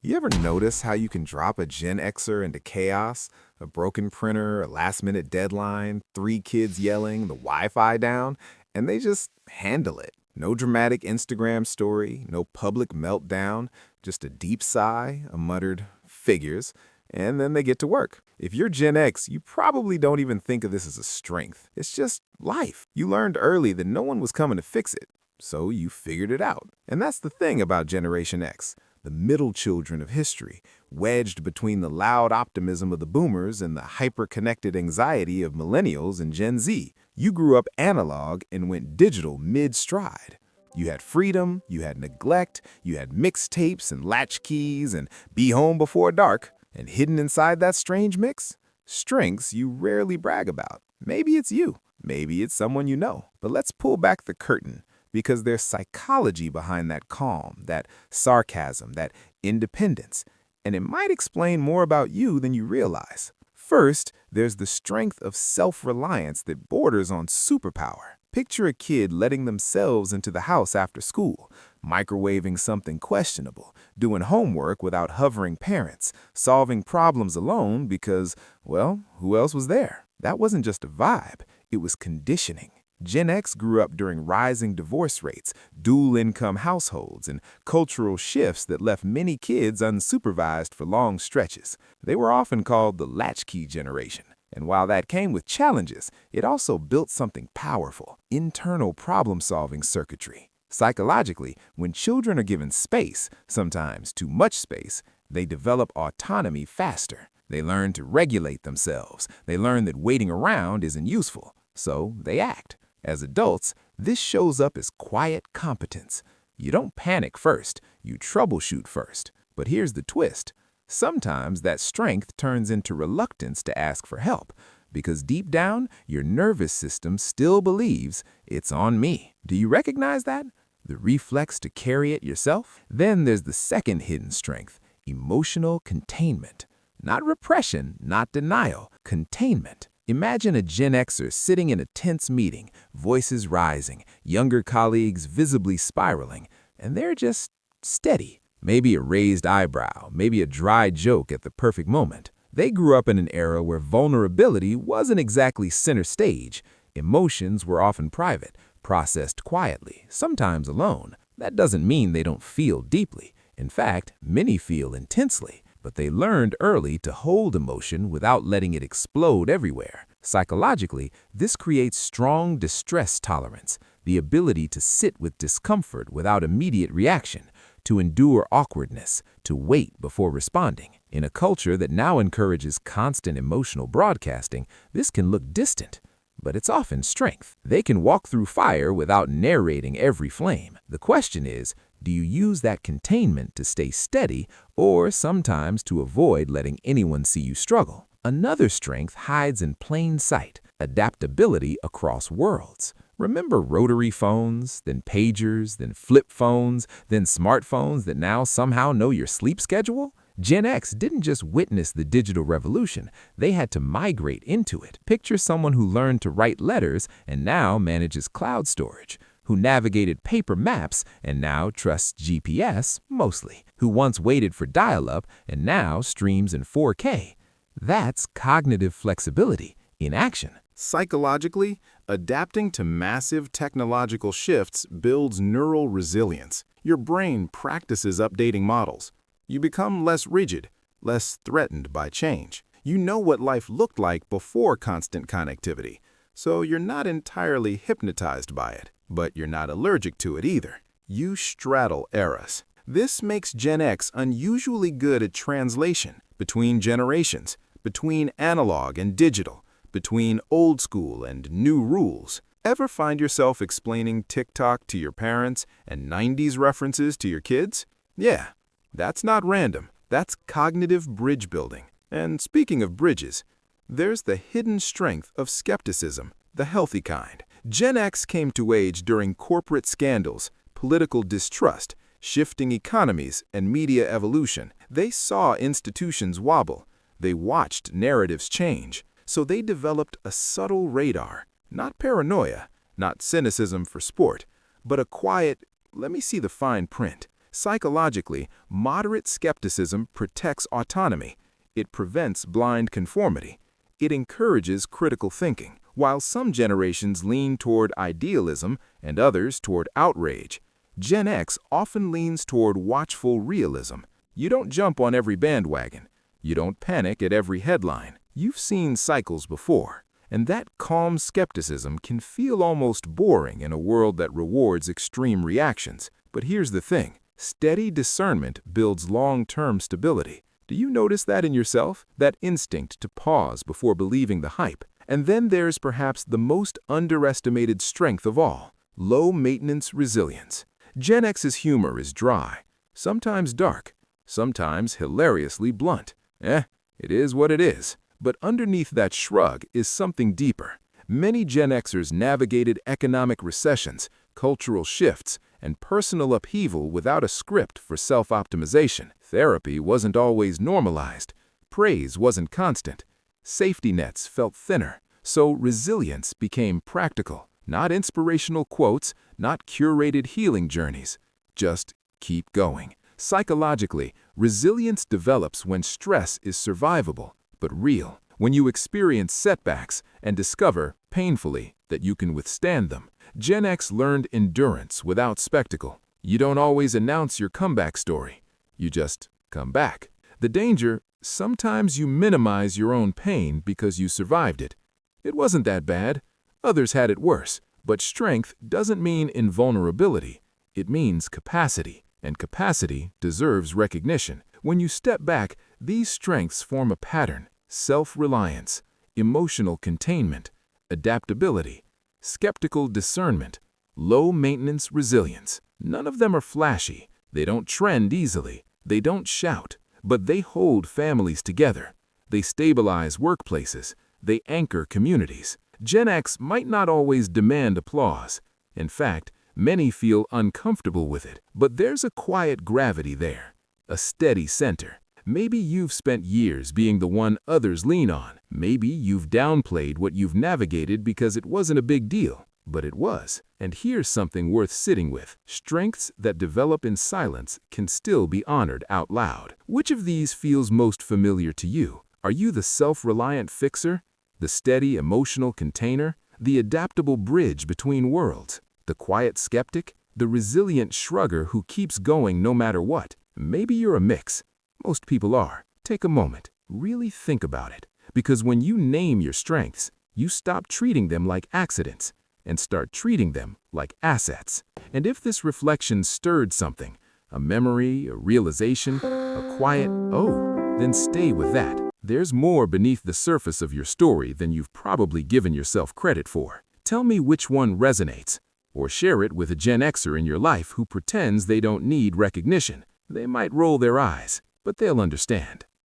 You ever notice how you can drop a Gen Xer into chaos? A broken printer, a last-minute deadline, three kids yelling, the Wi-Fi down, and they just handle it. No dramatic Instagram story, no public meltdown, just a deep sigh, a muttered figures, and then they get to work. If you're Gen X, you probably don't even think of this as a strength. It's just life. You learned early that no one was coming to fix it, so you figured it out. And that's the thing about Generation X, the middle children of history, wedged between the loud optimism of the boomers and the hyper-connected anxiety of millennials and Gen Z. You grew up analog and went digital mid-stride. You had freedom, you had neglect, you had mixtapes and latchkeys and be home before dark. And hidden inside that strange mix? Strengths you rarely brag about. Maybe it's you. Maybe it's someone you know. But let's pull back the curtain, because there's psychology behind that calm, that sarcasm, that independence, and it might explain more about you than you realize. First, there's the strength of self-reliance that borders on superpower. Picture a kid letting themselves into the house after school, microwaving something questionable, doing homework without hovering parents, solving problems alone because, well, who else was there? That wasn't just a vibe, it was conditioning. Gen X grew up during rising divorce rates, dual-income households, and cultural shifts that left many kids unsupervised for long stretches. They were often called the Latchkey generation. And while that came with challenges, it also built something powerful: internal problem-solving circuitry. Psychologically, when children are given space, sometimes too much space, they develop autonomy faster. They learn to regulate themselves. They learn that waiting around isn't useful, so they act. As adults, this shows up as quiet competence. You don't panic first, you troubleshoot first. But here's the twist. Sometimes that strength turns into reluctance to ask for help, because deep down, your nervous system still believes it's on me. Do you recognize that? The reflex to carry it yourself? Then there's the second hidden strength, emotional containment. Not repression, not denial, containment. Imagine a Gen Xer sitting in a tense meeting, voices rising, younger colleagues visibly spiraling, and they're just steady. Maybe a raised eyebrow, maybe a dry joke at the perfect moment. They grew up in an era where vulnerability wasn't exactly center stage. Emotions were often private, processed quietly, sometimes alone. That doesn't mean they don't feel deeply. In fact, many feel intensely. But they learned early to hold emotion without letting it explode everywhere. Psychologically, this creates strong distress tolerance, the ability to sit with discomfort without immediate reaction, to endure awkwardness, to wait before responding. In a culture that now encourages constant emotional broadcasting, this can look distant, but it's often strength. They can walk through fire without narrating every flame. The question is, do you use that containment to stay steady, or sometimes to avoid letting anyone see you struggle? Another strength hides in plain sight: adaptability across worlds. Remember rotary phones, then pagers, then flip phones, then smartphones that now somehow know your sleep schedule? Gen X didn't just witness the digital revolution, they had to migrate into it. Picture someone who learned to write letters and now manages cloud storage, who navigated paper maps and now trusts GPS mostly, who once waited for dial-up and now streams in 4K. That's cognitive flexibility in action. Psychologically, adapting to massive technological shifts builds neural resilience. Your brain practices updating models. You become less rigid, less threatened by change. You know what life looked like before constant connectivity, so you're not entirely hypnotized by it. But you're not allergic to it either. You straddle eras. This makes Gen X unusually good at translation between generations, between analog and digital, between old school and new rules. Ever find yourself explaining TikTok to your parents and 90s references to your kids? Yeah, that's not random. That's cognitive bridge building. And speaking of bridges, there's the hidden strength of skepticism, the healthy kind. Gen X came to age during corporate scandals, political distrust, shifting economies, and media evolution. They saw institutions wobble. They watched narratives change. So they developed a subtle radar, not paranoia, not cynicism for sport, but a quiet, let me see the fine print. Psychologically, moderate skepticism protects autonomy. It prevents blind conformity. It encourages critical thinking. While some generations lean toward idealism and others toward outrage, Gen X often leans toward watchful realism. You don't jump on every bandwagon. You don't panic at every headline. You've seen cycles before, and that calm skepticism can feel almost boring in a world that rewards extreme reactions. But here's the thing. Steady discernment builds long-term stability. Do you notice that in yourself? That instinct to pause before believing the hype? And then there's perhaps the most underestimated strength of all, low-maintenance resilience. Gen X's humor is dry, sometimes dark, sometimes hilariously blunt. It is what it is. But underneath that shrug is something deeper. Many Gen Xers navigated economic recessions, cultural shifts, and personal upheaval without a script for self-optimization. Therapy wasn't always normalized. Praise wasn't constant. Safety nets felt thinner. So resilience became practical. Not inspirational quotes, not curated healing journeys. Just keep going. Psychologically, resilience develops when stress is survivable, but real. When you experience setbacks and discover, painfully, that you can withstand them. Gen X learned endurance without spectacle. You don't always announce your comeback story. You just come back. The danger, sometimes you minimize your own pain because you survived it. It wasn't that bad. Others had it worse. But strength doesn't mean invulnerability. It means capacity. And capacity deserves recognition. When you step back, these strengths form a pattern: self-reliance, emotional containment, adaptability, skeptical discernment, low-maintenance resilience. None of them are flashy. They don't trend easily. They don't shout. But they hold families together. They stabilize workplaces. They anchor communities. Gen X might not always demand applause. In fact, many feel uncomfortable with it. But there's a quiet gravity there, a steady center. Maybe you've spent years being the one others lean on. Maybe you've downplayed what you've navigated because it wasn't a big deal. But it was. And here's something worth sitting with. Strengths that develop in silence can still be honored out loud. Which of these feels most familiar to you? Are you the self-reliant fixer? The steady emotional container? The adaptable bridge between worlds? The quiet skeptic? The resilient shrugger who keeps going no matter what? Maybe you're a mix. Most people are. Take a moment. Really think about it. Because when you name your strengths, you stop treating them like accidents and start treating them like assets. And if this reflection stirred something, a memory, a realization, a quiet "oh," then stay with that. There's more beneath the surface of your story than you've probably given yourself credit for. Tell me which one resonates, or share it with a Gen Xer in your life who pretends they don't need recognition. They might roll their eyes, but they'll understand.